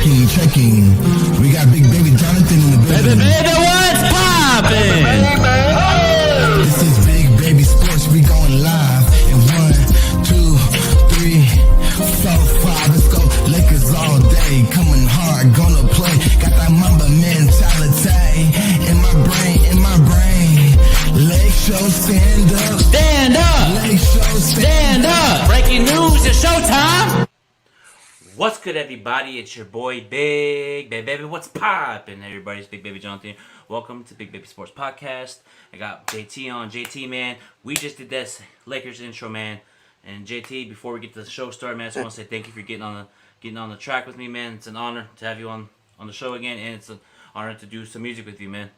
checking. We got Big Baby Jonathan in the building. Baby, what's poppin'? This is Big Baby Sports. We going live in 1, 2, 3, 4, 5. Let's go Lakers all day. Coming hard, gonna play. Got that Mamba mentality in my brain. Lake show, stand up. Stand up. Lake show, Stand up. Breaking news, it's showtime. What's good, everybody? It's your boy, Big Baby. What's poppin', everybody? It's Big Baby Jonathan. Welcome to Big Baby Sports Podcast. I got JT on. JT, man, we just did this Lakers intro, man. And JT, before we get to the show started, man, I just want to say thank you for getting on the track with me, man. It's an honor to have you on the show again, and it's an honor to do some music with you, man.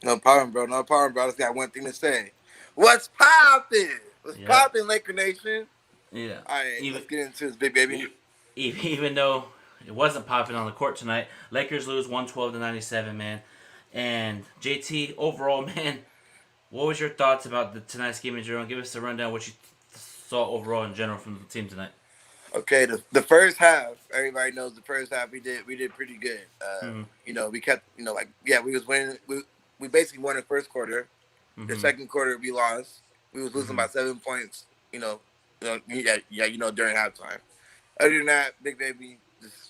No problem, bro. No problem, bro. I just got one thing to say. What's poppin'? What's poppin', Laker Nation? Yeah. All right, let's get into this, Big Baby. Even though it wasn't popping on the court tonight, Lakers lose 112-97, man. And JT, overall, man, what was your thoughts about tonight's game in general? Give us a rundown what you saw overall in general from the team tonight. Okay, the first half, everybody knows the first half we did pretty good. You know, we kept, we was winning. We basically won the first quarter. The second quarter we lost. We was losing by 7 points. During halftime. Other than that, Big Baby,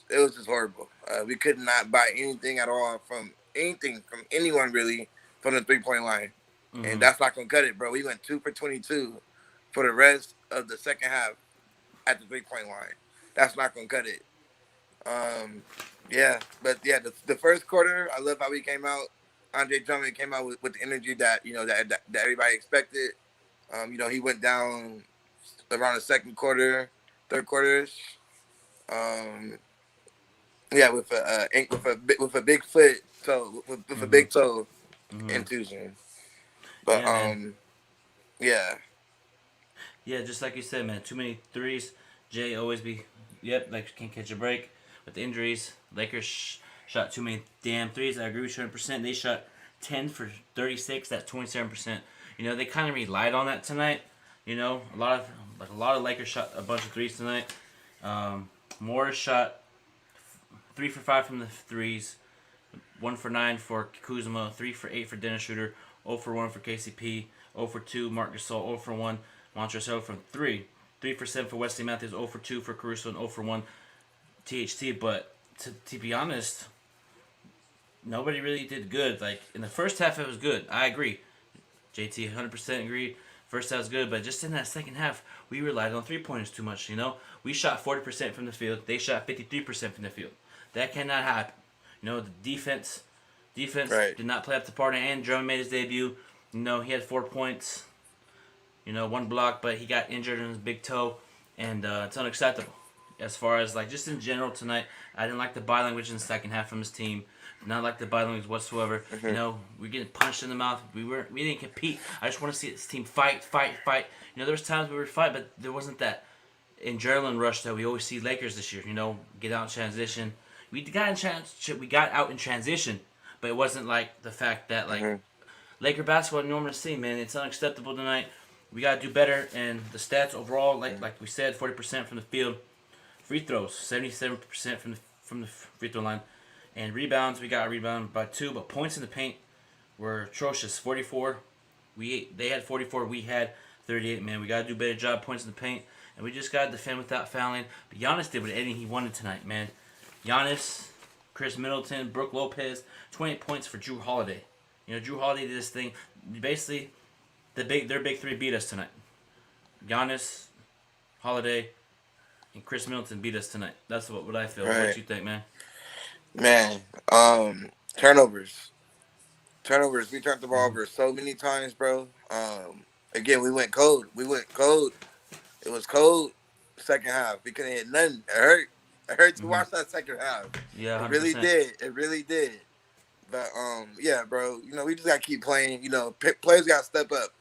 it was just horrible. We could not buy anything at all from anyone really from the 3-point line, and that's not gonna cut it, bro. We went 2 for 22 for the rest of the second half at the 3-point line. That's not gonna cut it. The first quarter, I love how we came out. Andre Drummond came out with the energy that that everybody expected. He went down around the second quarter, third quarter. With a big foot toe, with a big toe intuition. But just like you said, man, too many threes. Jay always Lakers can't catch a break with the injuries. Lakers shot too many damn threes. I agree with you 100%. They shot 10 for 36. That's 27%. They kind of relied on that tonight. A lot of Lakers shot a bunch of threes tonight. Morris shot 3 for 5 from the threes, 1 for 9 for Kuzma, 3 for 8 for Dennis Schroeder, 0 for 1 for KCP, 0 for 2 Marc Gasol, 0 for 1 Montrezl from 3 for 7 for Wesley Matthews, 0 for 2 for Caruso, and 0 for 1 THT. But to be honest, nobody really did good. Like in the first half, it was good. I agree. JT 100% agree. First half was good, but just in that second half, we relied on 3-pointers too much. We shot 40% from the field. They shot 53% from the field. That cannot happen. The defense did not play up to par. And Drummond made his debut. He had 4 points. 1 block, but he got injured in his big toe, and it's unacceptable. As far as just in general tonight, I didn't like the body language in the second half from his team. Did not like the body language whatsoever. We're getting punched in the mouth. We didn't compete. I just want to see this team fight. There was times we would fight, but there wasn't that adrenaline rush that we always see Lakers this year. Get out in transition. We got out in transition, but it wasn't like the fact that Laker basketball you normally see, man. It's unacceptable tonight. We gotta do better, and the stats overall, like we said, 40% from the field. Free throws, 77% from the free throw line. And rebounds, we got rebounded by 2, but points in the paint were atrocious. 44. They had 44. We had 38. Man, we got to do a better job points in the paint, and we just got to defend without fouling. But Giannis did what anything he wanted tonight, man. Giannis, Chris Middleton, Brook Lopez, 28 points for Drew Holiday. Drew Holiday did this thing. Basically, their big three beat us tonight. Giannis, Holiday, and Chris Middleton beat us tonight. That's what I feel. Right. What you think, man? Man, turnovers. We turned the ball over so many times, bro. Again, we went cold. It was cold second half. We couldn't hit nothing. It hurt. It hurt to watch that second half. Yeah, 100%. It really did. But, bro, we just got to keep playing. Players got to step up.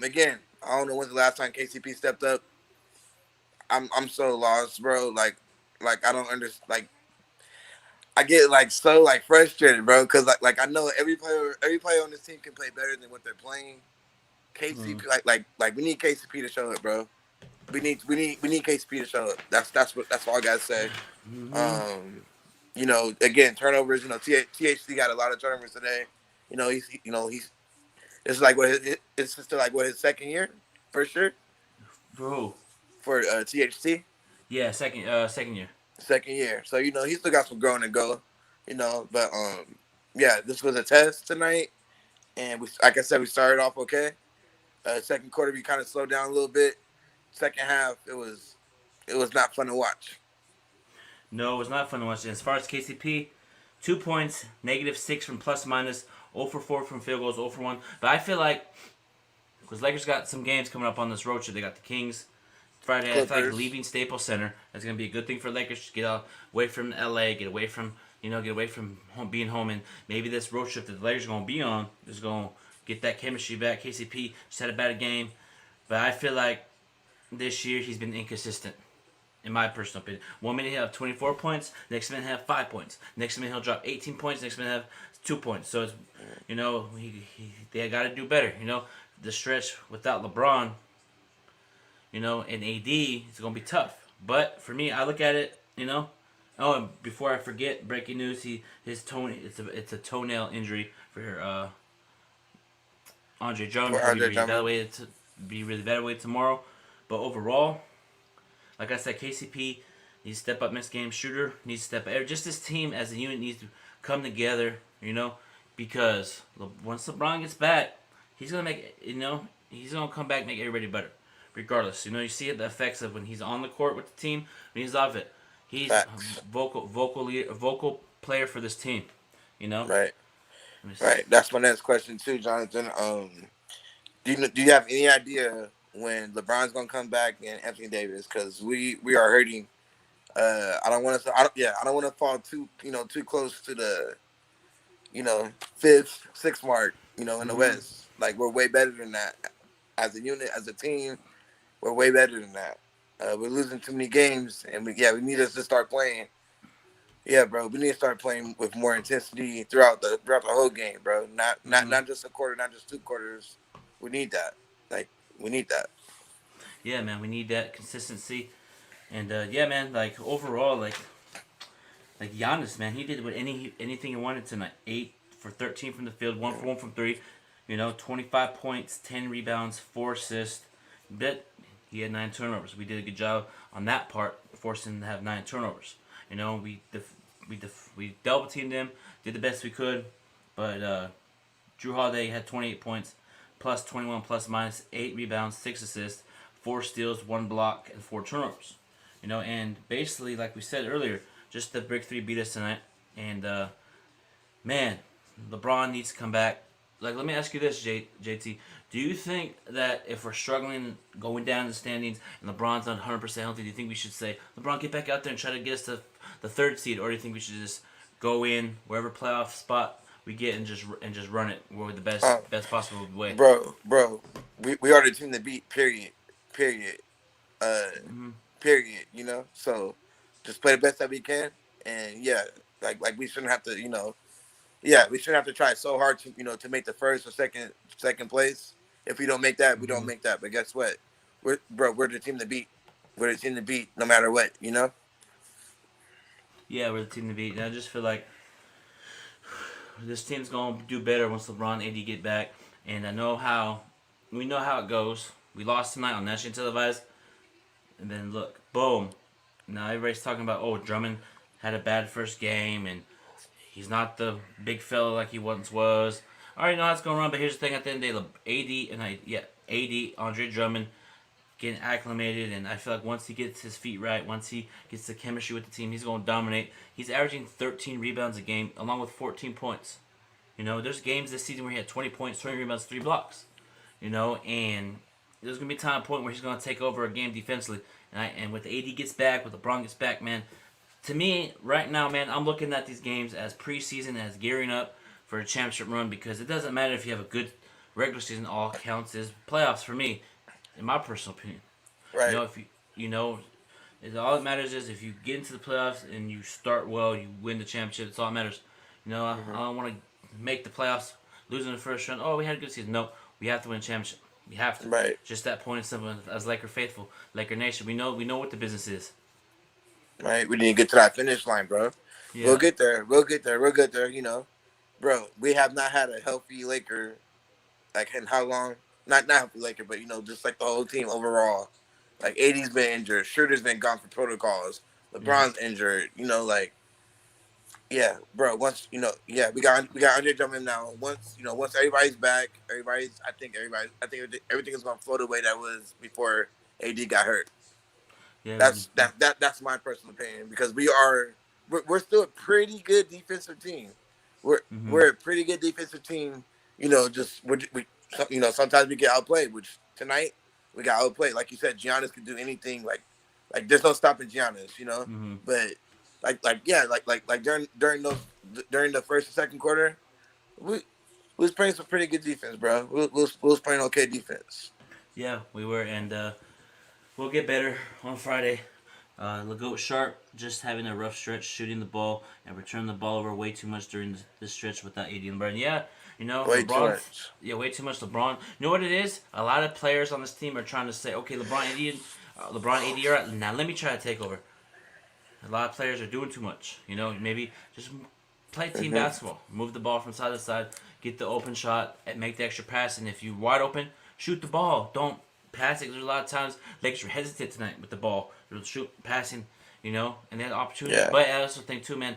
Again, I don't know when's the last time KCP stepped up. I'm so lost, bro. Like I don't understand. I get so frustrated, bro, because I know every player on this team can play better than what they're playing. KCP, we need KCP to show it, bro. We need KCP to show up. That's all I gotta say. Again, turnovers. THC got a lot of turnovers today. He's it's like it's just like what his second year for sure For who? for THC Yeah, second year. second year. So he still got some growing to go. But yeah, this was a test tonight, and like I said, we started off okay. Second quarter, we kind of slowed down a little bit. Second half, it was not fun to watch. No, it was not fun to watch. As far as KCP, 2 points, -6 from plus minus, 0 for 4 from field goals, 0 for 1. But I feel like, because Lakers got some games coming up on this road trip, they got the Kings Friday. I feel like leaving Staples Center is going to be a good thing for Lakers to get away from LA, get away from being home, and maybe this road trip that the Lakers are going to be on is going to get that chemistry back. KCP just had a bad game, but I feel like this year he's been inconsistent. In my personal opinion, 1 minute he'll have 24 points, next minute he'll have 5 points, next minute he'll drop 18 points, next minute he'll have 2 points. So it's, they got to do better. The stretch without LeBron, and AD, it's gonna be tough. But for me, I look at it, Oh, and before I forget, breaking news: it's a toenail injury for Andre Drummond. Be really evaluated tomorrow. But overall, like I said, KCP needs to step up next game. Shooter needs to step up. Just this team as a unit needs to come together, because once LeBron gets back, he's gonna he's gonna come back and make everybody better, regardless. You see the effects of when he's on the court with the team, when he's off it. He's a vocal player for this team, Right. Right. That's my next question too, Jonathan. Do you have any idea when LeBron's gonna come back and Anthony Davis? Because we are hurting. I don't want to fall too close to the fifth, sixth mark. In the West, like we're way better than that as a unit, as a team. We're way better than that. We're losing too many games, and we need us to start playing. Yeah, bro, we need to start playing with more intensity throughout the whole game, bro. Not just a quarter, not just 2 quarters. We need that. Like we need that. Yeah, man, we need that consistency, and yeah, man, like overall, like Giannis, man, he did anything he wanted tonight. 8 for 13 from the field, 1 for 1 from 3. 25 points, 10 rebounds, 4 assists. But he had 9 turnovers. We did a good job on that part, forcing him to have 9 turnovers. We double teamed him, did the best we could, but Drew Holiday had 28 points, plus 21 plus minus, 8 rebounds, 6 assists, 4 steals, 1 block, and 4 turnovers. And basically, like we said earlier, just the big 3 beat us tonight. And man, LeBron needs to come back. Like, let me ask you this, JT. Do you think that if we're struggling going down the standings and LeBron's not 100% healthy, do you think we should say, LeBron, get back out there and try to get us to the 3rd seed? Or do you think we should just go in wherever playoff spot we get and just run it with the best possible way? Bro, we are the team to beat, period. Period. So just play the best that we can. And yeah, like we shouldn't have to, we shouldn't have to try so hard to make the first or second place. If we don't make that, we don't make that. But guess what? We're the team to beat. We're the team to beat no matter what, Yeah, we're the team to beat. And I just feel like this team's going to do better once LeBron and AD get back. And we know how it goes. We lost tonight on national televised. And then look, boom. Now everybody's talking about, Drummond had a bad first game and he's not the big fella like he once was. I already know how it's going to run, but here's the thing. At the end of the day, AD, Andre Drummond, getting acclimated, and I feel like once he gets his feet right, once he gets the chemistry with the team, he's going to dominate. He's averaging 13 rebounds a game, along with 14 points. There's games this season where he had 20 points, 20 rebounds, 3 blocks. And there's going to be a point where he's going to take over a game defensively. And with AD gets back, with LeBron gets back, man, to me, right now, man, I'm looking at these games as preseason, as gearing up for a championship run, because it doesn't matter if you have a good regular season. All counts is playoffs for me, in my personal opinion. Right. All that matters is if you get into the playoffs and you start well, you win the championship. That's all that matters. I don't want to make the playoffs, losing the first round. Oh, we had a good season. No, we have to win a championship. We have to. Right. Just that point of simple. As Laker faithful, Laker Nation, we know what the business is. Right. We need to get to that finish line, bro. We'll Yeah. get there. We'll get there. We'll get there. Bro, we have not had a healthy Laker like in how long? Not healthy Laker, but just like the whole team overall. Like AD's been injured, Schroeder's been gone for protocols, Yeah. LeBron's injured. Like yeah, bro. Once yeah, we got Andre Drummond now. Once everybody's back, everything is gonna float away that was before AD got hurt. Yeah. That's my personal opinion because we're still a pretty good defensive team. We're Mm-hmm. we're a pretty good defensive team. Just sometimes we get outplayed. Which tonight we got outplayed. Like you said, Giannis could do anything. Like there's no stopping Giannis. Mm-hmm. But during the first and second quarter, we was playing some pretty good defense, bro. We was playing okay defense. Yeah, we were, and we'll get better on Friday. Legoat Sharp just having a rough stretch, shooting the ball and returning the ball over way too much during this stretch without AD and LeBron. Yeah, Way too LeBron. much. Yeah, way too much LeBron. You know what it is? A lot of players on this team are trying to say, okay, LeBron, AD are out. Now let me try to take over. A lot of players are doing too much. Maybe just play team basketball. Move the ball from side to side. Get the open shot and make the extra pass. And if you're wide open, shoot the ball. Don't pass it. There's a lot of times Lakers were hesitant tonight with the ball. They'll shoot, passing, and they had opportunities. Yeah. But I also think, too, man,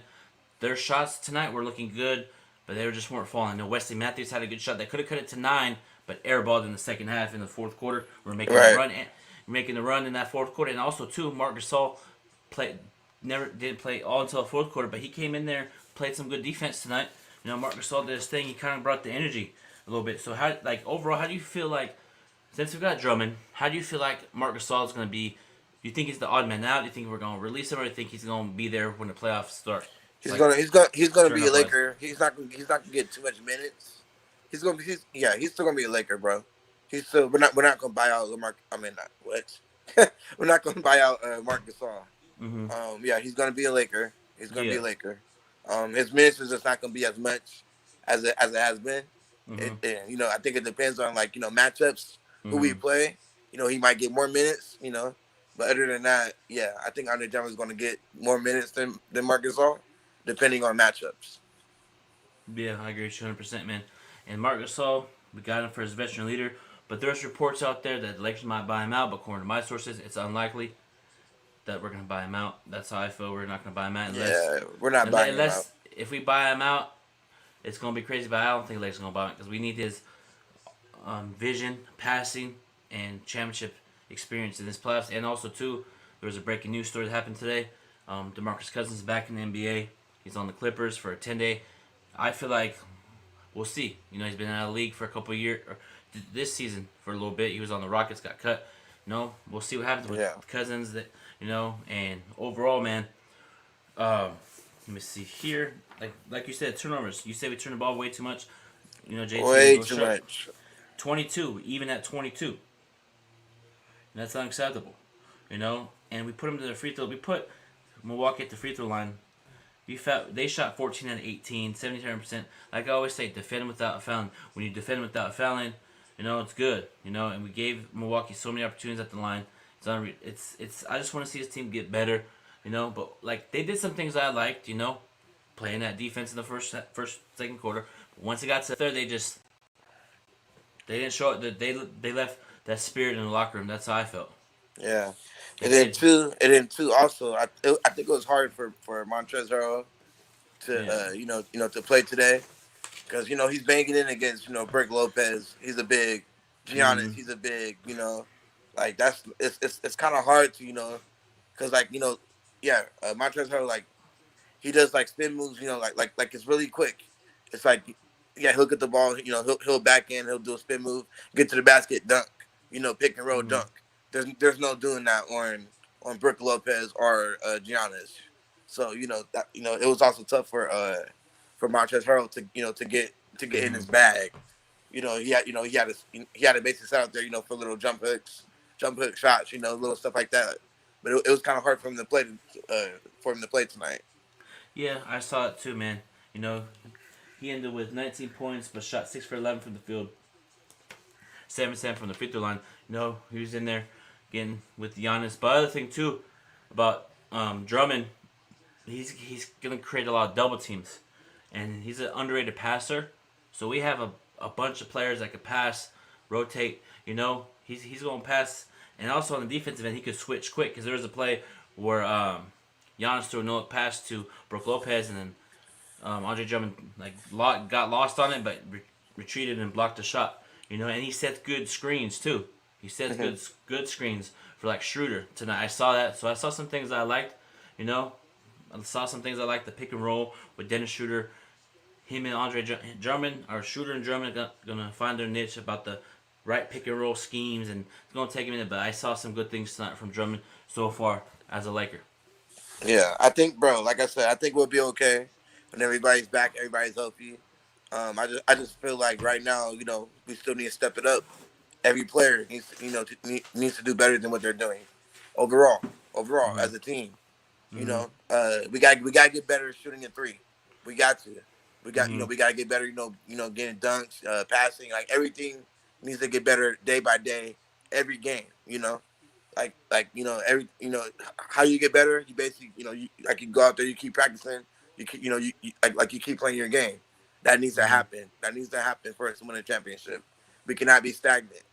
their shots tonight were looking good, but they just weren't falling. Wesley Matthews had a good shot. They could have cut it to 9, but airballed in the second half in the fourth quarter. We're making Right. the run in that fourth quarter. And also, too, Marc Gasol didn't play all until the fourth quarter, but he came in there, played some good defense tonight. Marc Gasol did his thing. He kind of brought the energy a little bit. So, overall, how do you feel like, since we've got Drummond, how do you feel like Marc Gasol is going to be? Do you think he's the odd man out? Do you think we're going to release him, or do you think he's going to be there when the playoffs start? He's gonna be a turn-up Laker. He's not gonna get too much minutes. He's still gonna be a Laker, bro. We're not gonna buy out Lamar. I mean, not what? We're not gonna buy out Marc Gasol. Mm-hmm. Yeah, he's gonna be a Laker. He's gonna be Yeah. a Laker. His minutes is just not gonna be as much as it has been. Mm-hmm. I think it depends on matchups who we Mm-hmm. play. He might get more minutes. But other than that, yeah, I think Andre Drummond is gonna get more minutes than Marc Gasol, depending on matchups. Yeah, I agree with you 100%, man. And Marc Gasol, we got him for his veteran leader, but there's reports out there that the Lakers might buy him out, but according to my sources, it's unlikely that we're going to buy him out. That's how I feel. We're not going to buy him out Yeah, we're not buying him out. If we buy him out, it's going to be crazy, but I don't think the Lakers are going to buy him because we need his vision, passing, and championship experience in this playoffs. And also, too, there was a breaking news story that happened today. DeMarcus Cousins is back in the NBA. He's on the Clippers for a 10-day. I feel like we'll see. He's been out of the league for a couple of years. This season for a little bit. He was on the Rockets, got cut. We'll see what happens with Cousins. And overall, man. Let me see here. Like you said, turnovers. You say we turn the ball way too much. JT Way goes too short. much. 22, even at 22. That's unacceptable. And we put them to the free throw. We put Milwaukee at the free throw line. They shot 14 out of 18, 77%. Like I always say, defend without fouling. When you defend without fouling, it's good. And we gave Milwaukee so many opportunities at the line. It's. I just want to see this team get better. But they did some things I liked. Playing that defense in the second quarter. But once it got to the third, they didn't show it. They left that spirit in the locker room. That's how I felt. Yeah. And then two. Also, I think it was hard for Montrezl Harrell to to play today because he's banging in against Brick Lopez. He's a big Giannis. Mm-hmm. He's a big it's kind of hard to because Montrezl Harrell he does spin moves like it's really quick. It's he'll get the ball he'll back in, he'll do a spin move, get to the basket, dunk, pick and roll, Mm-hmm. dunk. There's no doing that on Brook Lopez or Giannis. So it was also tough for Montrezl Harrell to get in his bag. He had to basically sit out there for little jump hook shots, little stuff like that. But it was kind of hard for him to play tonight. Yeah, I saw it too, man. He ended with 19 points, but shot 6 for 11 from the field, 7% from the free throw line. He was in there getting with Giannis. But other thing too about Drummond, he's gonna create a lot of double teams, and he's an underrated passer. So we have a bunch of players that could pass, rotate. He's going to pass, and also on the defensive end, he could switch quick because there was a play where Giannis threw a no pass to Brook Lopez, and then Andre Drummond got lost on it, but retreated and blocked the shot. And he sets good screens too. He sets good screens for like Schroeder tonight. I saw that, so I saw some things that I liked. I saw some things I liked. The pick and roll with Dennis Schroeder, him and Andre Drummond, or Schroeder and Drummond gonna find their niche about the right pick and roll schemes, and it's gonna take a minute. But I saw some good things tonight from Drummond so far as a Laker. Yeah, I think, bro. Like I said, I think we'll be okay when everybody's back, everybody's healthy. I just feel like right now, we still need to step it up. Every player needs to do better than what they're doing overall as a team. Mm-hmm. We gotta get better at shooting a three. We got to. We got Mm-hmm. we gotta get better. Getting dunks, passing, like everything needs to get better day by day, every game. Every how you get better. You basically you go out there, you keep practicing. You keep you keep playing your game. That needs to Mm-hmm. happen. That needs to happen for us to win a championship. We cannot be stagnant.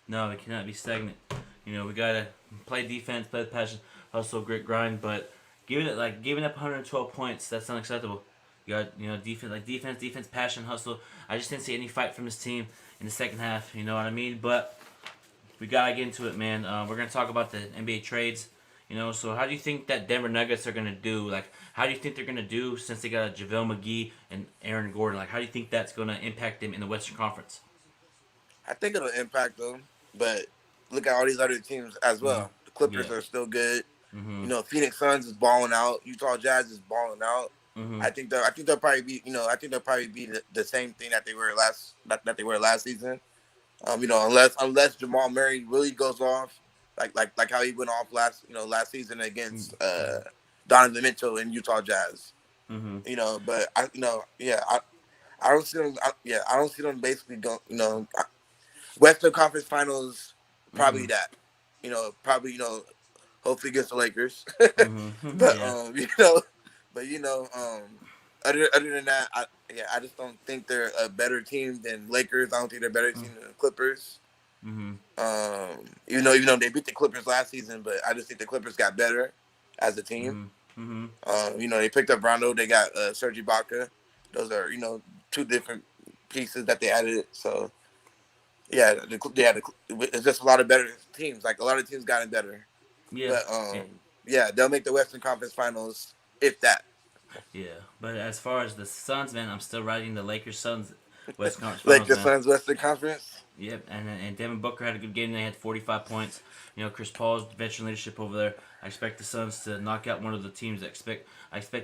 No, it cannot be stagnant. We gotta play defense, play the passion, hustle, grit, grind. But giving up 112 points, that's unacceptable. You got defense, passion, hustle. I just didn't see any fight from this team in the second half. You know what I mean? But we gotta get into it, man. We're gonna talk about the NBA trades. So how do you think that Denver Nuggets are gonna do? Like, how do you think they're gonna do since they got JaVale McGee and Aaron Gordon? Like, how do you think that's gonna impact them in the Western Conference? I think it'll impact them, but look at all these other teams as well. The Clippers Yeah. are still good. Mm-hmm. Phoenix Suns is balling out. Utah Jazz is balling out. Mm-hmm. I think they'll probably be the same thing that they were last season. Unless Jamal Murray really goes off, like how he went off last season against Donovan Mitchell and Utah Jazz. Mm-hmm. But I don't see them. I don't see them basically go. Western Conference Finals, probably Mm-hmm. that. Hopefully against the Lakers. Mm-hmm. but Yeah. other than that, I just don't think they're a better team than Lakers. I don't think they're a better team than the Clippers. Mm-hmm. Even though they beat the Clippers last season, but I just think the Clippers got better as a team. Mm-hmm. Mm-hmm. They picked up Rondo. They got Serge Ibaka. Those are two different pieces that they added. So yeah, it's just a lot of better teams. Like a lot of teams gotten better. Yeah. But they'll make the Western Conference Finals if that. Yeah. But as far as the Suns, man, I'm still riding the Lakers Suns West Conference Finals, Lakers man. Suns Western Conference. Yep, and Devin Booker had a good game. They had 45 points. Chris Paul's veteran leadership over there. I expect the Suns to knock out one of the teams. I expect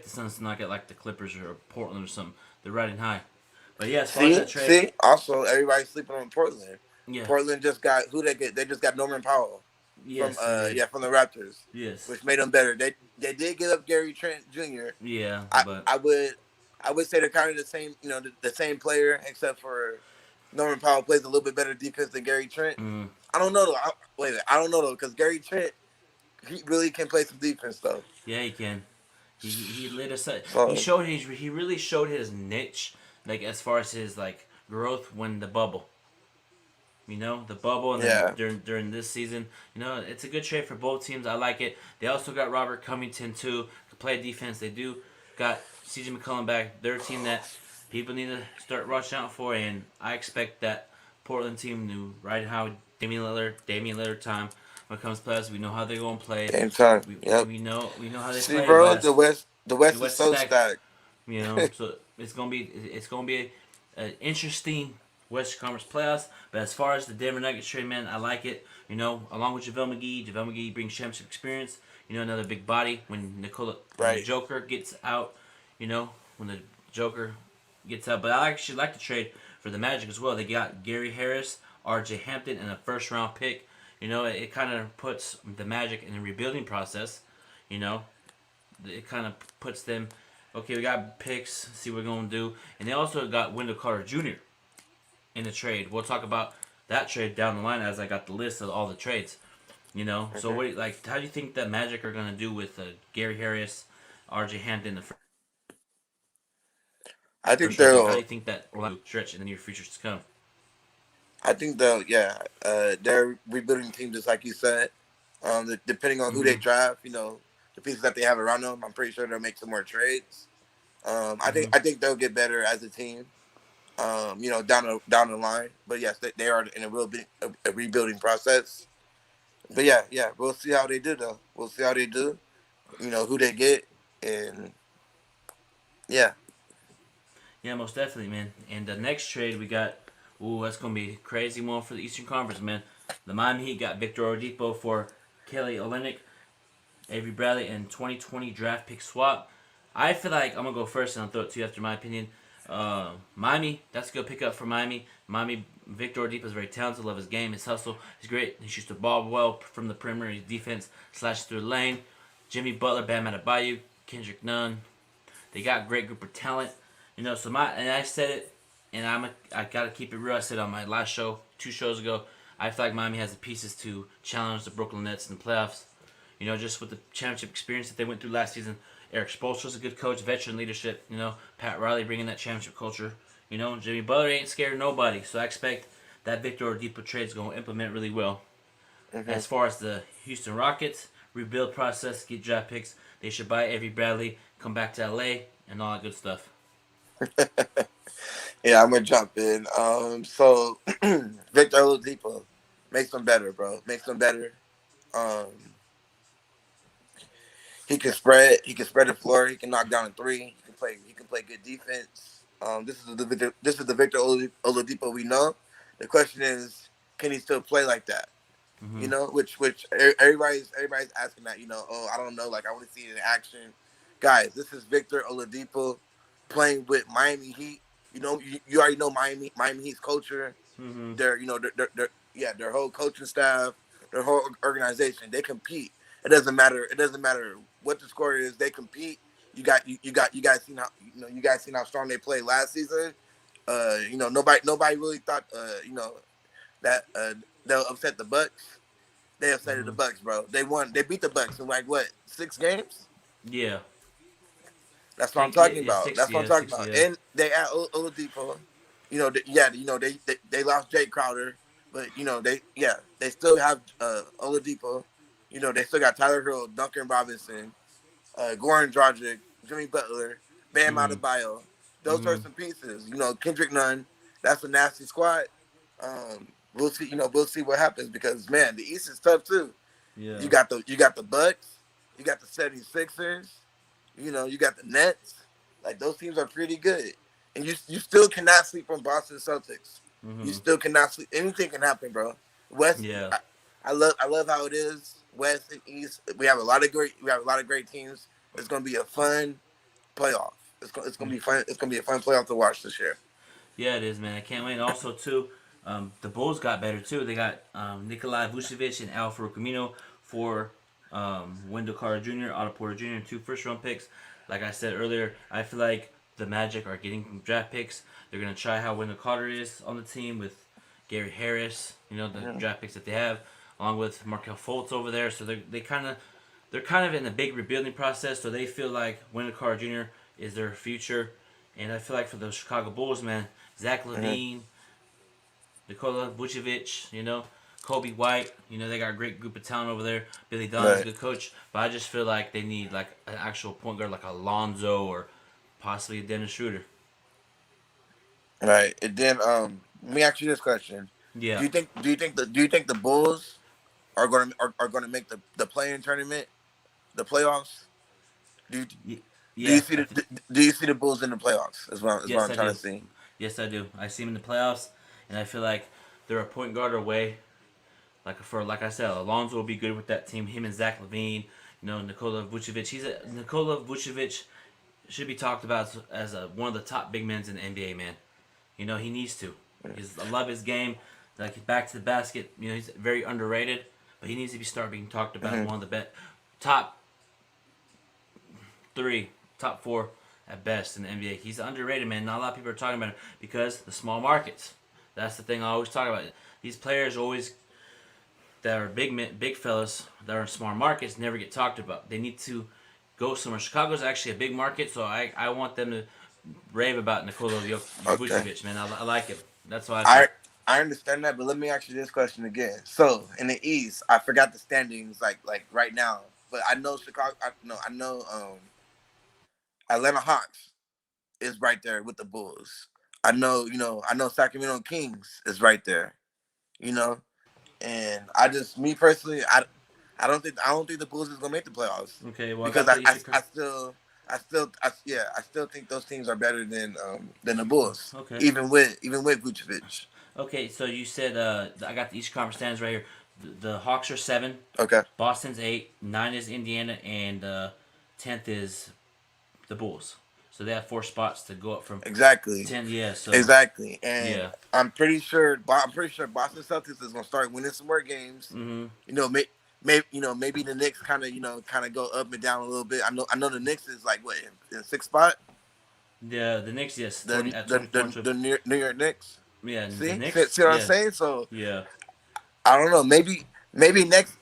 the Suns to knock out like the Clippers or Portland or something. They're riding high. But yeah, as far as that trade, Also everybody's sleeping on Portland. yeah, Portland just got who they get. They just got Norman Powell yes, from the Raptors, yes, which made them better. They did get up Gary Trent Jr. yeah, but I would say they're kind of the same, the same player, except for Norman Powell plays a little bit better defense than Gary Trent. I don't know though. I don't know though, because Gary Trent, he really can play some defense though. yeah, he can. He lit us up. So, He really showed his niche, like as far as his like growth when the bubble. The bubble, and then during this season, it's a good trade for both teams. I like it. They also got Robert Covington too to play defense. They do got CJ McCollum back. They're a team that people need to start watching out for, and I expect that Portland team to ride how Damian Lillard time when it comes to playoffs. We know how they're going to play. same time. We know how they play. See, bro, West. the West is so stacked. So it's gonna be an interesting Western Conference playoffs. But as far as the Denver Nuggets trade, man, I like it. Along with JaVale McGee brings championship experience. Another big body when the Joker gets out. When the Joker gets out. But I actually like the trade for the Magic as well. They got Gary Harris, R.J. Hampton, and a first-round pick. It kind of puts the Magic in a rebuilding process. It kind of puts them, okay, we got picks, see what we're going to do. And they also got Wendell Carter Jr. in the trade. We'll talk about that trade down the line as I got the list of all the trades. You know, so how do you think that Magic are gonna do with Gary Harris, R.J. Hampton, the I think first round pick? How do they'll. you think that will stretch in the near future to come? I think they'll. Yeah. They're rebuilding team just like you said. Depending on who they Mm-hmm. draft, the pieces that they have around them, I'm pretty sure they'll make some more trades. I think Mm-hmm. I think they'll get better as a team. Down the line. But yes, they are in a rebuilding process. But yeah, we'll see how they do though. We'll see how they do. Who they get, and yeah. Yeah, most definitely, man. And the next trade we got, ooh, that's gonna be a crazy one for the Eastern Conference, man. The Miami Heat got Victor Oladipo for Kelly Olynyk, Avery Bradley, and 2020 draft pick swap. I feel like I'm gonna go first, and I'll throw it to you after my opinion. Miami, that's a good pickup for Miami. Victor Oladipo is very talented. Love his game, his hustle. He's great. He shoots the ball well from the perimeter. His defense slashes through the lane. Jimmy Butler, Bam Adebayo, Kendrick Nunn. They got a great group of talent. And I said it, and I gotta keep it real. I said on my last show, 2 shows ago, I feel like Miami has the pieces to challenge the Brooklyn Nets in the playoffs. Just with the championship experience that they went through last season. Eric Spoelstra's a good coach, veteran leadership. Pat Riley bringing that championship culture. Jimmy Butler ain't scared of nobody, so I expect that Victor Oladipo trade is going to implement really well. Mm-hmm. As far as the Houston Rockets rebuild process, get draft picks, they should buy Avery Bradley, come back to LA, and all that good stuff. Yeah, I'm gonna jump in. So Victor Oladipo makes them better, bro. Makes them better. Um, he can spread. He can spread the floor. He can knock down a three. He can play. He can play good defense. This is the Victor Oladipo we know. The question is, can he still play like that? Mm-hmm. Which everybody's asking that. Oh, I don't know. Like I want to see it in action, guys. This is Victor Oladipo playing with Miami Heat. You already know Miami Heat's culture. Mm-hmm. Their whole coaching staff, their whole organization. They compete. It doesn't matter what the score is. They compete. You guys seen how strong they played last season. Nobody really thought that they'll upset the Bucks. They upset the Mm-hmm. Bucks, bro. They won. They beat the Bucks in like what 6 games? Yeah. That's I what I'm think, talking yeah, about. six, That's what I'm yeah, talking six, about. yeah. And they add Oladipo. They lost Jake Crowder, but they still have Oladipo. They still got Tyler Hill, Duncan Robinson, Goran Dragic, Jimmy Butler, Bam Mm-hmm. Adebayo. Those are Mm-hmm. some pieces. Kendrick Nunn. That's a nasty squad. We'll see. We'll see what happens because man, the East is tough too. Yeah. You got the Bucks, you got the 76ers, you got the Nets. Like those teams are pretty good, and you still cannot sleep on Boston Celtics. You Mm-hmm. still cannot sleep. Anything can happen, bro. West, Yeah. I love how it is. West and East, we have a lot of great teams. It's gonna be a fun playoff. It's gonna be fun. It's gonna be a fun playoff to watch this year. Yeah, it is, man. I can't wait. And also, too, the Bulls got better, too. They got Nikolai Vucevic and Alfredo Camino for Wendell Carter Jr., Otto Porter Jr., and 2 first-round picks. Like I said earlier, I feel like the Magic are getting draft picks. They're going to try how Wendell Carter is on the team with Gary Harris, the draft picks that they have, along with Markel Fultz over there. So they're kind of in a big rebuilding process, so they feel like Wendell Carter Jr. is their future. And I feel like for the Chicago Bulls, man, Zach LaVine, Nikola Vucevic, Kobe White, they got a great group of talent over there. Billy Donovan's a Right, good coach, but I just feel like they need like an actual point guard like a Lonzo or possibly a Dennis Schroeder. right. And then let me ask you this question: Yeah, Do you think the Bulls are gonna make the play-in tournament, the playoffs? Do you Y- do you yeah. see the do you see the Bulls in the playoffs? Is what Yes, I'm I trying do. to see. Yes, I do. I see him in the playoffs, and I feel like they're a point guard away. Like I said, Alonzo will be good with that team. Him and Zach LaVine, Nikola Vucevic. Nikola Vucevic should be talked about as one of the top big men in the NBA, man. He needs to. I love his game. Like back to the basket. He's very underrated, but he needs to start being talked about as Hmm. one of the best, top 3, top 4 at best in the NBA. He's underrated, man. Not a lot of people are talking about him because the small markets. That's the thing I always talk about. These players always that are big fellas that are in small markets never get talked about. They need to go somewhere. Chicago's actually a big market, so I want them to rave about Nikola Okay. Vucevic, man. I like him. That's how I feel. I I understand that, but let me ask you this question again. So in the East, I forgot the standings like right now, but I know Chicago. I know Atlanta Hawks is right there with the Bulls. I know Sacramento Kings is right there. You know, and I just me personally, I don't think the Bulls is gonna make the playoffs Okay, well I because got the Eastern. I still think those teams are better than the Bulls, Okay. even with Vucevic. Okay, so you said I got the Eastern Conference standings right here. The Hawks are 7, Okay, Boston's 8, 9 is Indiana, and 10th is the Bulls. So they have 4 spots to go up from exactly. 10. Yeah, so Exactly, and yeah. I'm pretty sure Boston Celtics is gonna start winning some more games. Mm-hmm. You know, maybe the Knicks kind of go up and down a little bit. I know the Knicks is like what in sixth spot. The Knicks, yes, 20 at 24. So The New York Knicks. yeah, and the See Knicks, what I'm yeah, saying? So yeah, I don't know. Maybe next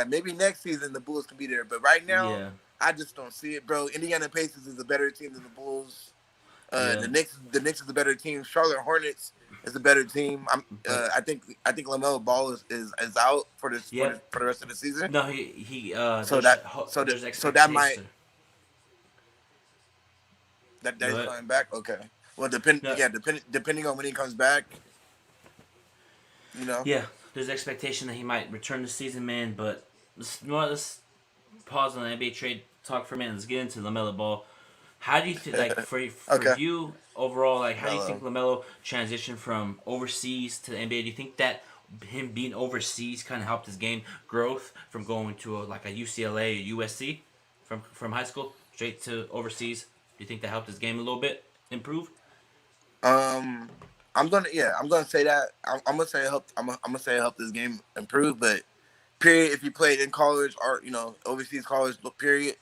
maybe next season the Bulls can be there. But right now, yeah, I just don't see it, bro. Indiana Pacers is a better team than the Bulls. yeah. The Knicks is a better team. Charlotte Hornets is a better team. But I think LaMelo Ball is out for yep. for the rest of the season. No, he So that there's so that might expectation. that Go is ahead. coming back. Okay. Well, No, depending on when he comes back, you know. yeah, there's expectation that he might return this season, man. But let's pause on the NBA trade talk for a minute. Let's get into LaMelo Ball. How do you think, like, for Okay. you overall, like, how do you think Mellow. LaMelo transitioned from overseas to the NBA? Do you think that him being overseas kind of helped his game growth from going to like a UCLA or USC from high school straight to overseas? Do you think that helped his game a little bit improve? Um, I'm gonna say that I'm gonna say it helped. I'm gonna say it helped this game improve. But period, if you played in college or overseas college, period,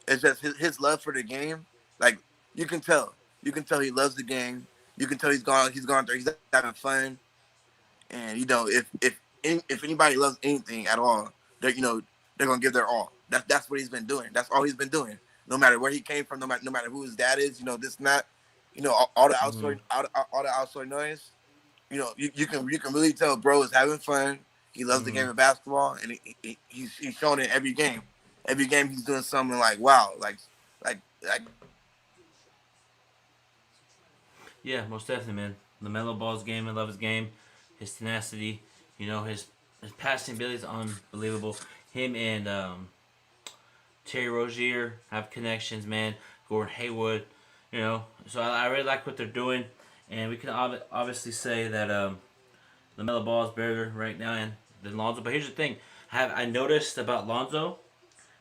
it's just his love for the game. Like you can tell he loves the game. You can tell he's gone there, he's having fun. And if anybody loves anything at all, they're gonna give their all. That's what he's been doing. That's all he's been doing. No matter where he came from, no matter who his dad is, this not, all the Mm-hmm. outside all the outside noise. You can really tell bro is having fun. He loves the Mm-hmm. game of basketball, and he's showing it every game. Every game he's doing something like wow, like Yeah, most definitely, man. LaMelo Ball's game, I love his game, his tenacity. His passing ability is unbelievable. Him and Terry Rozier have connections, man. Gordon Hayward, So I really like what they're doing, and we can obviously say that LaMelo Ball is better right now than Lonzo. But here's the thing: have I noticed about Lonzo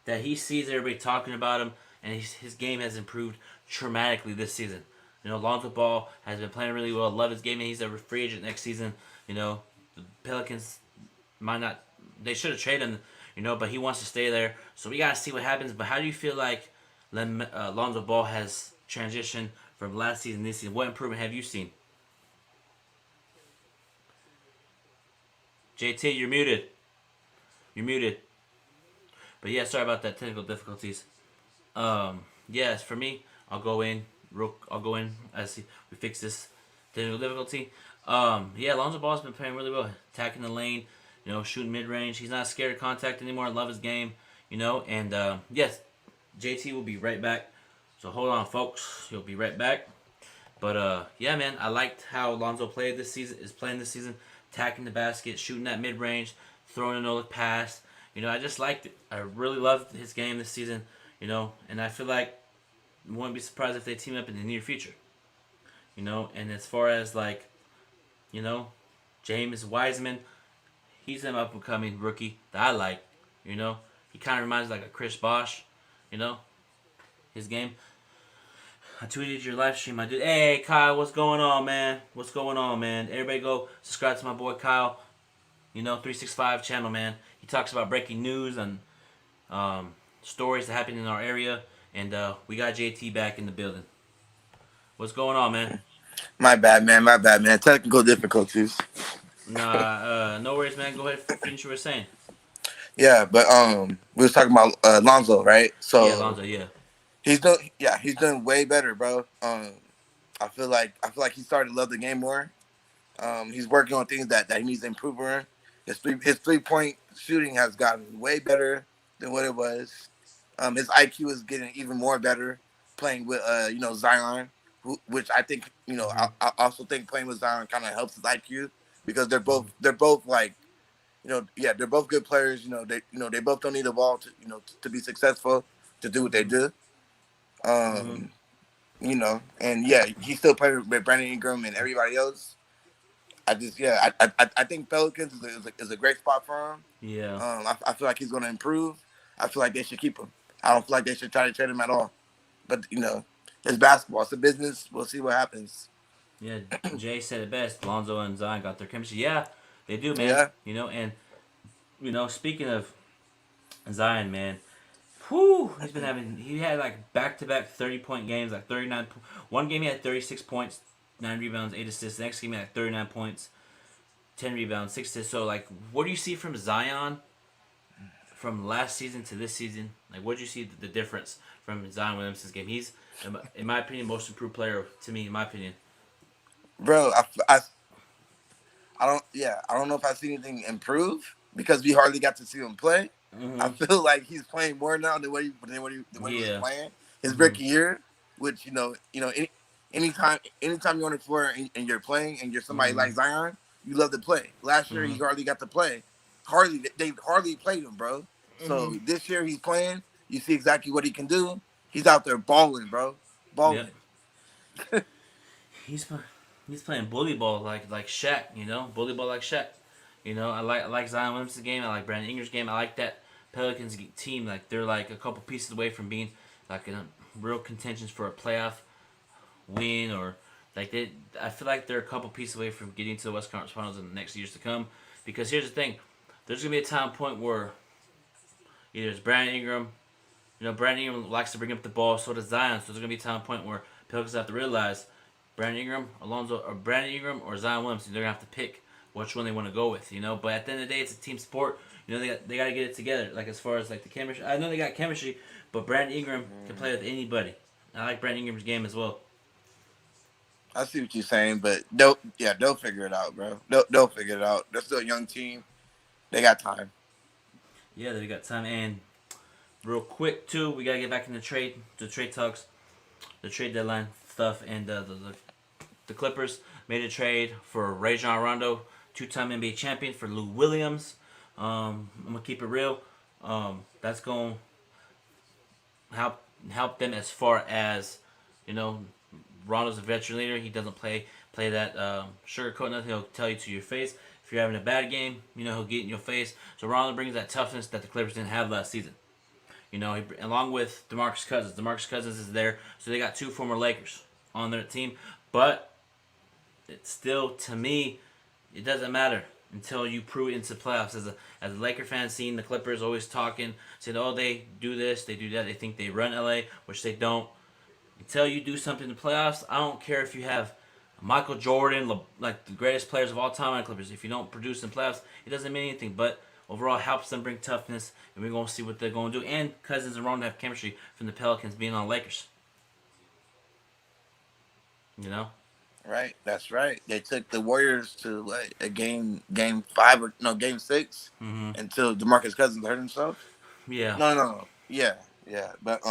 that he sees everybody talking about him, and his game has improved dramatically this season. Lonzo Ball has been playing really well. Love his game, and he's a free agent next season. The Pelicans might not. They should have traded him, but he wants to stay there. So we gotta see what happens. But how do you feel like Lonzo Ball has transitioned from last season to this season? What improvement have you seen? JT, you're muted. You're muted. But yeah, sorry about that technical difficulties. Yes, for me, I'll go in. I'll go in as we fix this technical difficulty. Yeah, Lonzo Ball's been playing really well, attacking the lane, shooting mid range. He's not scared of contact anymore. I love his game, And yes, JT will be right back. So hold on, folks. He'll be right back. But yeah, man, I liked how Lonzo playing this season, attacking the basket, shooting that mid range, throwing a no look pass. I just liked it. I really loved his game this season. And I feel like I wouldn't be surprised if they team up in the near future. And as far as James Wiseman, he's an up and coming rookie that I like. He kind of reminds me like a Chris Bosh. His game. I tweeted your live stream. I did. Hey Kyle, what's going on, man? What's going on, man? Everybody go subscribe to my boy Kyle. 365 channel, man. He talks about breaking news and stories that happen in our area. And we got JT back in the building. What's going on, man? my bad man. Technical difficulties. Nah, no worries, man. Go ahead, finish what you were saying. Yeah, but we was talking about Lonzo, right? Yeah, So Lonzo. Yeah. he's doing way better, bro. I feel like he started to love the game more. He's working on things that he needs to improve on. His 3 point shooting has gotten way better than what it was. His IQ is getting even more better playing with Zion, which I think Mm-hmm. I also think playing with Zion kind of helps his IQ because they're both like yeah, they're both good players. They both don't need the ball to be successful to do what they Mm-hmm. do. Mm-hmm. Um, and yeah, he's still playing with Brandon Ingram and everybody else. I think Pelicans is a great spot for him. Yeah. I feel like he's going to improve. I feel like they should keep him. I don't feel like they should try to trade him at all. But it's basketball. It's a business. We'll see what happens. Yeah. Jay said it best. Lonzo and Zion got their chemistry. Yeah, they do, man. Yeah. And speaking of Zion, man, whew, he had like back to back 30-point games, like 39. One game he had 36 points, 9 rebounds, 8 assists. The next game he had 39 points, 10 rebounds, 6 assists. So like, what do you see from Zion from last season to this season? Like, what do you see the difference from Zion Williamson's game? He's, in my opinion, most improved player to me. In my opinion. Bro, I don't know if I see anything improve because we hardly got to see him play. I Mm-hmm. feel like he's playing more now than what he was Yeah. playing his Mm-hmm. rookie year. Which anytime you're on the floor and you're playing and you're somebody Mm-hmm. like Zion, you love to play. Last year Mm-hmm. he hardly got to play. They hardly played him, bro. Mm-hmm. So this year he's playing. You see exactly what he can do. He's out there balling, bro, Yep. balling. He's he's playing bully ball like Shaq. Bully ball like Shaq. I like Zion Williamson's game. I like Brandon Ingram's game. I like that Pelicans team. Like they're like a couple pieces away from being like in real contentions for a playoff win or like they. I feel like they're a couple pieces away from getting to the West Conference Finals in the next years to come. Because here's the thing, there's gonna be a time point where either it's Brandon Ingram. Brandon Ingram likes to bring up the ball. So does Zion. So there's gonna be a time point where Pelicans have to realize Brandon Ingram, Brandon Ingram, or Zion Williamson. They're gonna have to pick which one they want to go with. But at the end of the day, it's a team sport. They got to get it together. Like as far as like the chemistry, I know they got chemistry, but Brandon Ingram can play with anybody. I like Brandon Ingram's game as well. I see what you're saying, but they'll figure it out, bro. They'll figure it out. They're still a young team. They got time. Yeah, they got time. And real quick too, we gotta get back in the trade talks, the trade deadline stuff, and the Clippers made a trade for Rajon Rondo, two-time NBA champion, for Lou Williams. I'm gonna keep it real. That's gonna help them as far as you know. Rondo's a veteran leader. He doesn't play that sugarcoat nothing. He'll tell you to your face. If you're having a bad game, he'll get in your face. So Rondo brings that toughness that the Clippers didn't have last season. Along with DeMarcus Cousins. DeMarcus Cousins is there, so they got two former Lakers on their team. But it's still, to me, it doesn't matter until you prove it into playoffs. As a Laker fan, seeing the Clippers always talking, saying, "Oh, they do this, they do that, they think they run LA," which they don't. Until you do something in the playoffs, I don't care if you have Michael Jordan, like the greatest players of all time on the Clippers. If you don't produce in playoffs, it doesn't mean anything. But overall, helps them bring toughness, and we're gonna see what they're gonna do. And Cousins and Rondo have chemistry from the Pelicans being on Lakers. You know. Right, that's right. They took the Warriors to like a game 5 or no, game 6 Mm-hmm. until DeMarcus Cousins hurt himself. Yeah. No. Yeah. But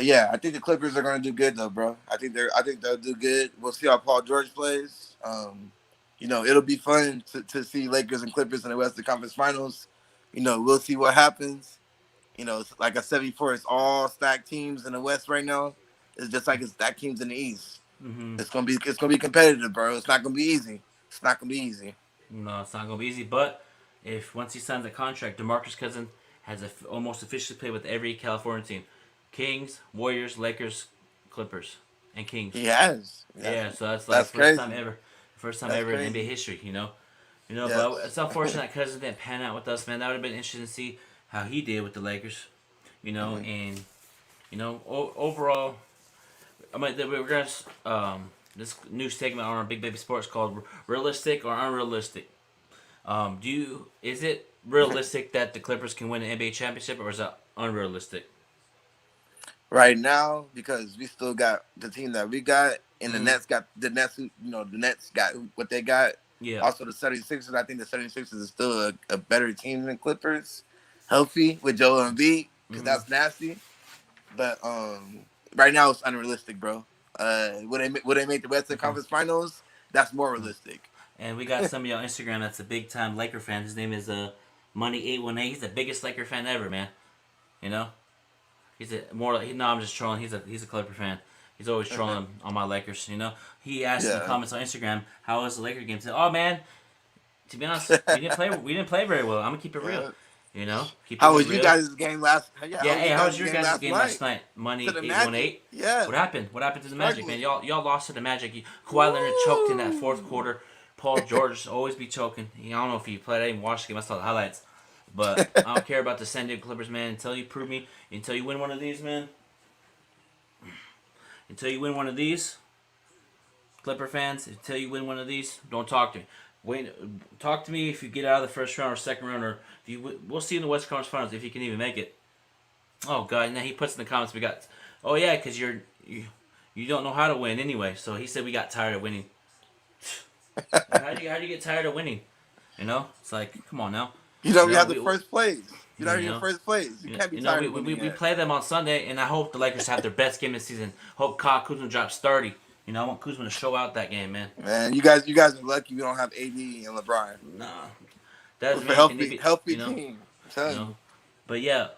yeah. I think the Clippers are going to do good though, bro. I think they'll do good. We'll see how Paul George plays. It'll be fun to see Lakers and Clippers in the Western Conference Finals. We'll see what happens. Like I said before, it's all stacked teams in the West right now. It's just like it's stacked teams in the East. Mm-hmm. It's gonna be competitive, bro. It's not gonna be easy. It's not gonna be easy. No, it's not gonna be easy. But if once he signs a contract, DeMarcus Cousins has almost officially played with every California team: Kings, Warriors, Lakers, Clippers, and Kings. He has. Yeah, so that's like That's first crazy. time ever, That's in crazy. NBA history. But Yes. it's unfortunate that Cousins didn't pan out with us, man. That would have been interesting to see how he did with the Lakers. Mhm. And overall, I mean, we're gonna this new segment on our Big Baby Sports called "Realistic or Unrealistic." Is it realistic that the Clippers can win an NBA championship, or is that unrealistic? Right now, because we still got the team that we got, and the Mhm. Nets got the Nets. You know, the Nets got what they got. Yeah. Also, the 76ers. I think the 76ers is still a better team than Clippers, healthy with Joel Embiid, because Mhm. that's nasty. But right now it's unrealistic, bro. Would they make the Western Mhm. Conference Finals? That's more realistic. And we got somebody on Instagram that's a big time Laker fan. His name is Money818. He's the biggest Laker fan ever, man. You know, he's a more. No, I'm just trolling. He's a Clipper fan. He's always trolling on my Lakers. You know, he asked in the Yeah. comments on Instagram, "How was the Laker game?" He said, "Oh man, to be honest, we didn't play very well. I'm gonna keep it real. Yeah. You know, keep How it was you real." guys' game last? Yeah. Yeah, hey, how was your game guys' game last night? night? Money To the 818. Magic. Yeah. What happened? What happened to the Magic, man? Struggling. Y'all lost to the Magic. Kawhi Leonard choked in that fourth quarter. Paul George always be choking. I don't know if he played. I didn't watch the game. I saw the highlights. But I don't care about the San Diego Clippers, man. Until you prove me, until you win one of these, man. Until you win one of these, Clipper fans. Until you win one of these, don't talk to me. Wait, talk to me if you get out of the first round or second round, or if you. We'll see in the West Conference Finals if you can even make it. Oh God! And then he puts in the comments we got. Oh yeah, because you don't know how to win anyway. So he said we got tired of winning. how do you get tired of winning? You know, it's like come on now. You know, You we know, have the first place. You're not you in know, first place. You can't be tired of winning. We play them on Sunday, and I hope the Lakers have their best game this season. Hope Kyle Kuzma drops 30. You know, I want Kuzma to show out that game, man. Man, you guys are lucky we don't have AD and LeBron. Nah, that's With me. a healthy you know, team. I'm telling you you. know. But yeah,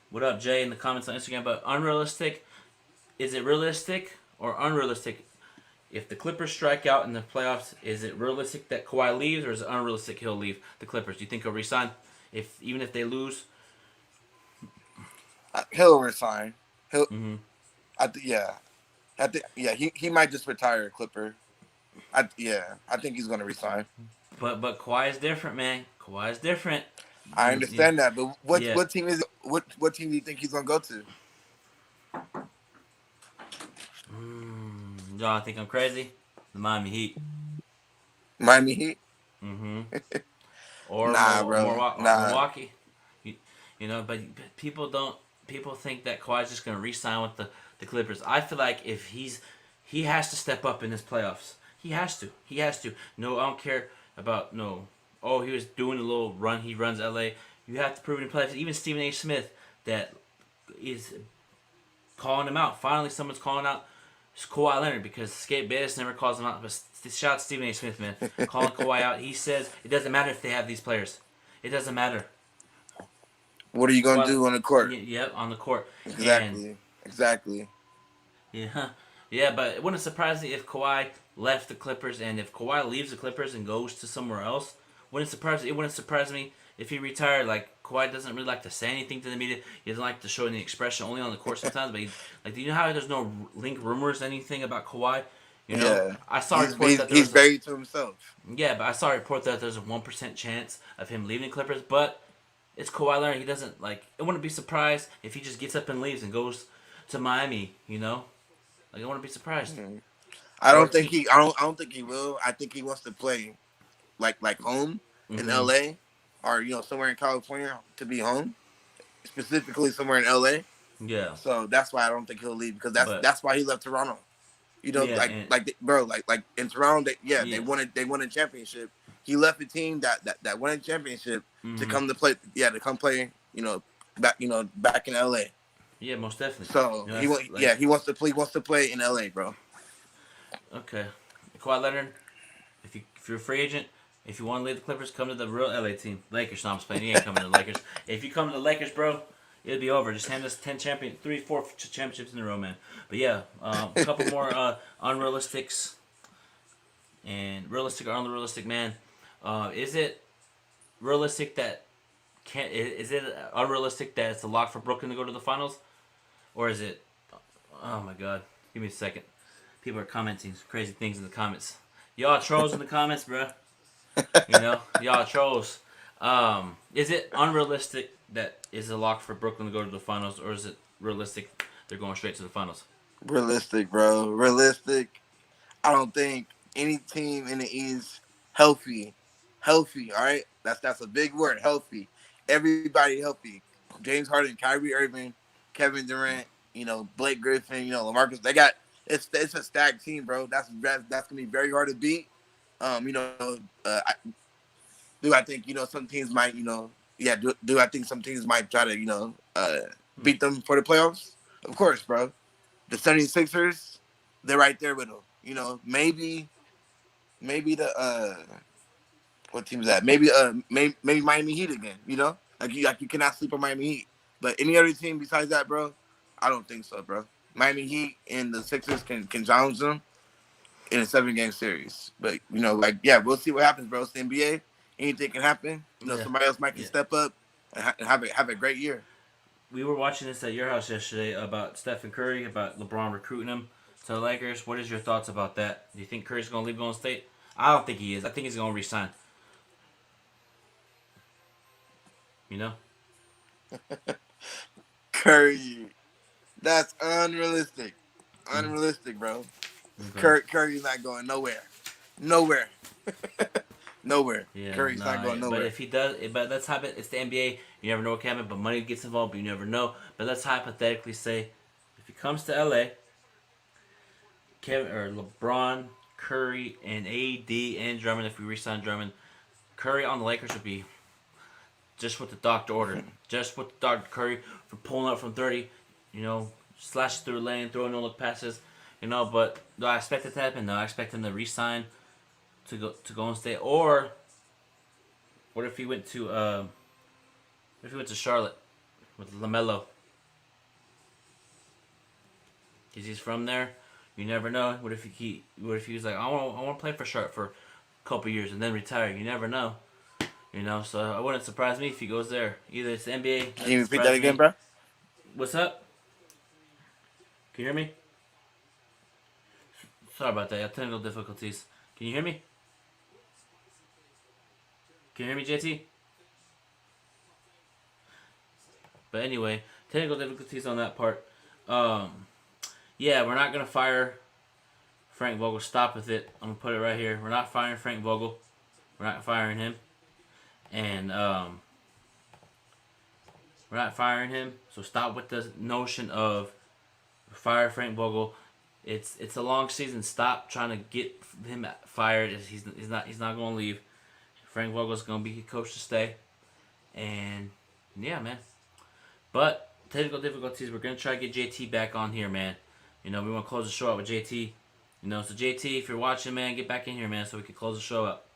what up, Jay? In the comments on Instagram. But unrealistic. Is it realistic or unrealistic? If the Clippers strike out in the playoffs, is it realistic that Kawhi leaves, or is it unrealistic he'll leave the Clippers? Do you think he'll resign, even if they lose? He'll resign. He'll. Mm-hmm. Yeah. He might just retire a Clipper. I think he's gonna resign. But Kawhi is different, man. Kawhi is different. I understand that, but Yeah. what team is what team do you think he's gonna go to? Y'all think I'm crazy? The Miami Heat. Miami Heat? Mm-hmm. Or Nah, bro. Nah. Milwaukee. You know, but people don't. People think that Kawhi's just gonna re-sign with the Clippers. I feel like if he has to step up in this playoffs. He has to. He has to. No, I don't care about no. Oh, he was doing a little run. He runs LA. You have to prove it in playoffs. Even Stephen A. Smith that is calling him out. Finally, someone's calling out Kawhi Leonard because Skate Bayless never calls him out. But shout out to Stephen A. Smith, man. Calling Kawhi out. He says it doesn't matter if they have these players. It doesn't matter. What are you gonna do on the court? Yep, on the court. Exactly. Yeah, but it wouldn't surprise me if Kawhi left the Clippers, and if Kawhi leaves the Clippers and goes to somewhere else, it wouldn't surprise me if he retired. Like Kawhi doesn't really like to say anything to the media. He doesn't like to show any expression, only on the court sometimes. But do you know how there's no link rumors anything about Kawhi? You know, Yeah. I saw reports that he's buried to himself. Yeah, but I saw a report that there's a 1% chance of him leaving the Clippers, but it's Kawhi Leonard. He doesn't like. I wouldn't be surprised if he just gets up and leaves and goes to Miami. You know, like I wouldn't be surprised. Mm-hmm. I don't think he will. I think he wants to play like home in LA or somewhere in California to be home. Specifically somewhere in LA. Yeah. So that's why I don't think he'll leave because that's why he left Toronto. You know, like in Toronto, they won a championship. He left the team that won a championship to come to play. Yeah, to come play. Back in LA. Yeah, most definitely. So he wants to play. He wants to play in LA, bro. Okay, Kawhi Leonard. If you're a free agent, if you want to leave the Clippers, come to the real LA team. Lakers. No, I'm just playing. You ain't coming to the Lakers. If you come to the Lakers, bro, it'll be over. Just hand us 4 championships in a row, man. But yeah, a couple more unrealistics and realistic or unrealistic, man. Is it realistic that is it unrealistic that it's a lock for Brooklyn to go to the finals, or is it? Oh my God, give me a second. People are commenting crazy things in the comments. Y'all trolls in the comments, bro. Y'all trolls. Is it unrealistic that is a lock for Brooklyn to go to the finals, or is it realistic they're going straight to the finals? Realistic, bro. Realistic. I don't think any team in the East healthy, healthy. All right, that's a big word. Healthy. Everybody healthy. James Harden, Kyrie Irving, Kevin Durant. Blake Griffin. LaMarcus. They got it's a stacked team, bro. That's gonna be very hard to beat. Do I think some teams might yeah do I think some teams might try to beat them for the playoffs? Of course, bro. The 76ers, they're right there with them. Maybe the what team is that? Maybe Miami Heat again. Like you cannot sleep on Miami Heat. But any other team besides that, bro, I don't think so, bro. Miami Heat and the Sixers can challenge them in a 7-game series. But like we'll see what happens, bro. It's the NBA. Anything can happen. Yeah, Somebody else might can yeah. step up and have a great year. We were watching this at your house yesterday about Stephen Curry, about LeBron recruiting him to the Lakers. What is your thoughts about that? Do you think Curry's going to leave Golden State? I don't think he is. I think he's going to resign. You know? Curry, that's unrealistic. Mm-hmm. Unrealistic, bro. Okay. Curry's not going nowhere. Nowhere. Nowhere. Yeah, Curry's not nah. going But nowhere. if he does, but let's it's the NBA. You never know what can happen. But money gets involved. But you never know. But let's hypothetically say, if he comes to LA, Kevin or LeBron, Curry, and AD and Drummond. If we re-sign Drummond, Curry on the Lakers would be just what the doctor ordered. Just what the doctor Curry for pulling up from 30. Slash through a lane, throwing no look passes. But do I expect it to happen? No, I expect him to re-sign to go and stay. Or what if he went to Charlotte with LaMelo? Because he's from there. You never know. What if he was like, I want to play for Charlotte for a couple years and then retire? You never know. So it wouldn't surprise me if he goes there. Either it's the NBA. Can you repeat that again, bro? What's up? Can you hear me? Sorry about that. I have technical difficulties. Can you hear me? Can you hear me, JT? But anyway, technical difficulties on that part. Yeah, we're not gonna fire Frank Vogel. Stop with it. I'm gonna put it right here. We're not firing Frank Vogel. We're not firing him. And we're not firing him. So stop with the notion of fire Frank Vogel. It's a long season. Stop trying to get him fired. He's not going to leave. Frank Vogel's going to be coach to stay. And yeah, man. But technical difficulties. We're going to try to get JT back on here, man. We want to close the show out with JT. So JT, if you're watching, man, get back in here, man, so we can close the show up.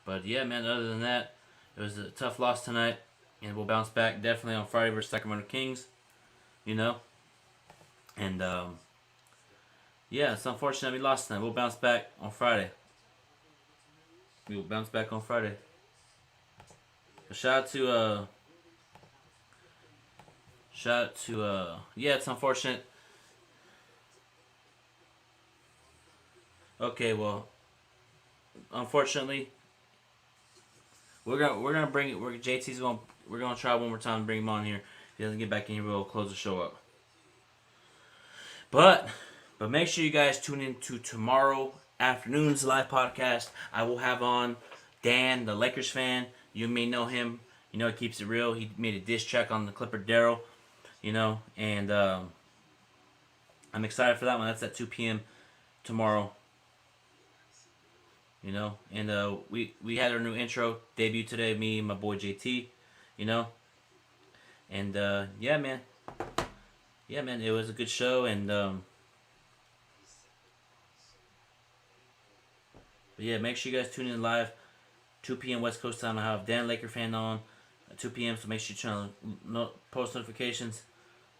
But yeah, man, other than that, it was a tough loss tonight. And we'll bounce back definitely on Friday versus Sacramento Kings. And yeah, it's unfortunate we lost tonight. We'll bounce back on Friday. We will bounce back on Friday. But shout out to yeah, it's unfortunate. Okay, well, unfortunately, we're gonna bring it. We're gonna try one more time to bring him on here. If he doesn't get back in here, we'll close the show up. But make sure you guys tune in to tomorrow afternoon's live podcast. I will have on Dan, the Lakers fan. You may know him. He keeps it real. He made a diss track on the Clipper Daryl. And I'm excited for that one. That's at 2 p.m. tomorrow. And we had our new intro debut today. Me and my boy JT. And yeah, man. Yeah, man, it was a good show, and but yeah, make sure you guys tune in live, 2 p.m. West Coast time. I have Dan Laker fan on at 2 p.m. So make sure you turn on post notifications,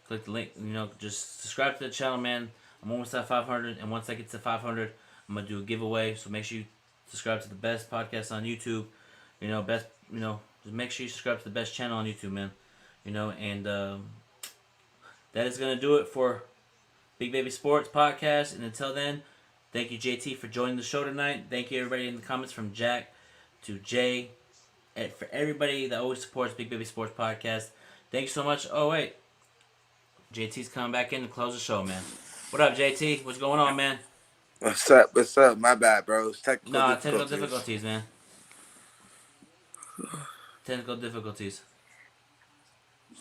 click the link. Just subscribe to the channel, man. I'm almost at 500, and once I get to 500, I'm gonna do a giveaway. So make sure you subscribe to the best podcast on YouTube. Just make sure you subscribe to the best channel on YouTube, man. And that is going to do it for Big Baby Sports Podcast. And until then, thank you, JT, for joining the show tonight. Thank you, everybody in the comments, from Jack to Jay. And for everybody that always supports Big Baby Sports Podcast. Thanks so much. Oh, wait. JT's coming back in to close the show, man. What up, JT? What's going on, man? What's up? What's up? My bad, bro. It's technical Nah, technical difficulties. difficulties, man. Technical difficulties.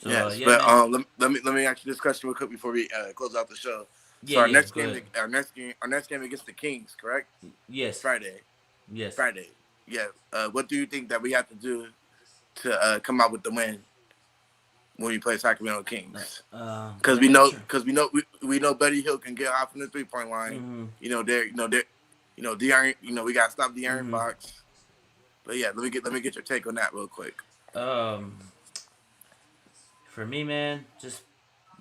So, Yes, yeah, but man. let me ask you this question real quick before we close out the show. So Yeah, go ahead. our next game against the Kings, correct? Yes. Friday. Yes. Friday. Yeah. What do you think that we have to do to come out with the win when we play Sacramento Kings? Because we know Buddy Hill can get off from the 3-point line. Mm-hmm. De'Aaron. We got to stop De'Aaron Mm-hmm. Fox. But yeah, let me get your take on that real quick. For me, man, just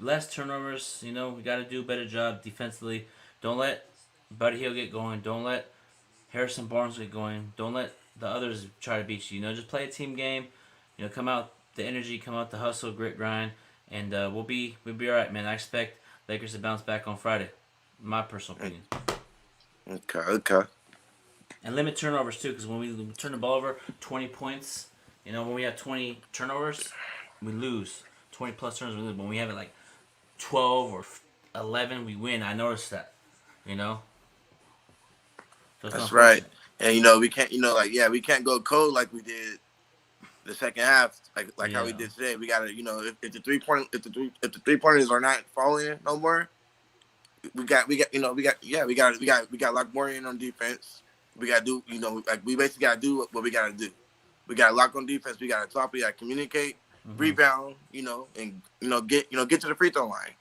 less turnovers. We got to do a better job defensively. Don't let Buddy Hill get going. Don't let Harrison Barnes get going. Don't let the others try to beat you. Just play a team game. Come out the energy, come out the hustle, grit, grind, and we'll be all right, man. I expect Lakers to bounce back on Friday. My personal opinion. Okay. And limit turnovers too, because when we turn the ball over, 20 points. When we have 20 turnovers, we lose. 20 plus turnovers, we lose. When we have it like 12 or 11, we win. I noticed that. So That's right. And we can't we can't go cold like we did the second half, like how we did today. We gotta if the 3-pointers are not falling no more, we got lock more in on defense. We gotta do we basically gotta do what we gotta do. We gotta lock on defense. We gotta talk. We gotta communicate, rebound. And get to the free throw line.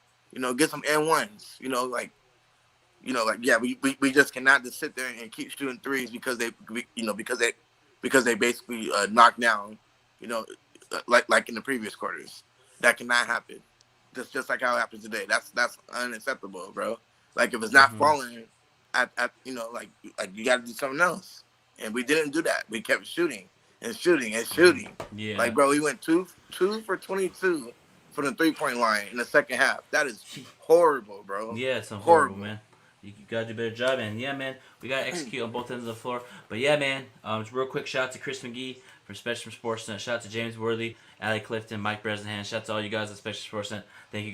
Get some N1s. We just cannot just sit there and keep shooting threes because they basically knock down. Like in the previous quarters. That cannot happen. Just like how it happened today. That's unacceptable, bro. Like if it's not falling, you got to do something else. And we didn't do that. We kept shooting and shooting and shooting. Yeah. Like bro, we went 2 for 22 from the 3-point line in the second half. That is horrible, bro. Yeah, it's horrible, man. You gotta do a better job, and yeah, man, we gotta execute on both ends of the floor. But yeah, man, just real quick shout out to Chris McGee from Spectrum Sportsnet. Shout out to James Worthy, Allie Clifton, Mike Bresnahan. Shout out to all you guys at Spectrum Sportsnet. Thank you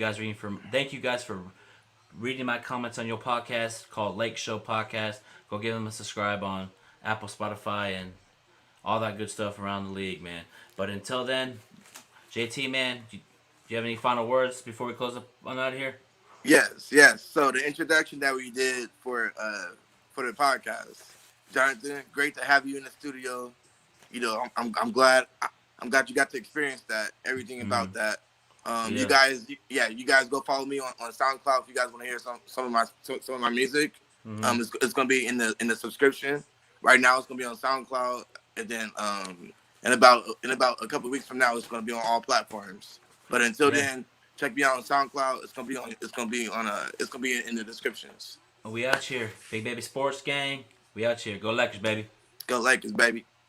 guys for reading my comments on your podcast called Lake Show Podcast. Go give them a subscribe on Apple, Spotify, and all that good stuff around the league, man. But until then, JT, man, do you have any final words before we close up on out of here? Yes. So the introduction that we did for the podcast, Jonathan, great to have you in the studio. I'm glad you got to experience that, everything about that. You guys go follow me on SoundCloud if you guys want to hear some of my music. It's gonna be in the subscription. Right now it's gonna be on SoundCloud, and then in about a couple of weeks from now it's gonna be on all platforms. But until then, check me out on SoundCloud. It's gonna be in the descriptions. We out here, Big Baby Sports Gang. We out here. Go Lakers, baby. Go Lakers, baby.